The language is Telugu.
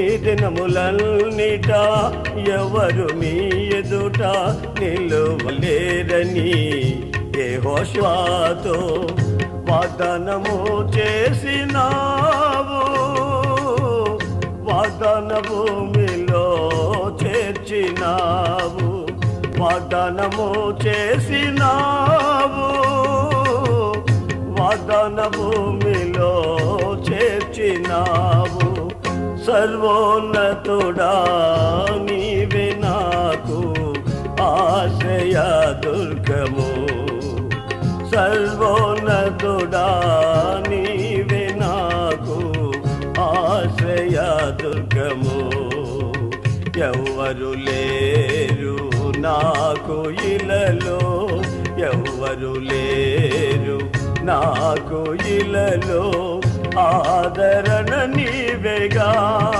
దినములన్నిట ఎవరు మీ ఎదుట నిలువలేరని యెహోషువతో వాగ్దానము చేసినావు. వాగ్దాన భూమిలో చేర్చినావు. వాగ్దానము చేసినావు. వాగ్దాన భూమిలో చేర్చినావు. సర్వోన్నతుడా నీవే నాకు ఆశ్రయ దుర్గము. సర్వోన్నతుడా నీవే నాకు ఆశ్రయ దుర్గము. ఎవ్వరు లేరు నాకు ఇలలో, ఎవ్వరు లేరు నాకు ఇలలో, ఆదరణ నీవేగా.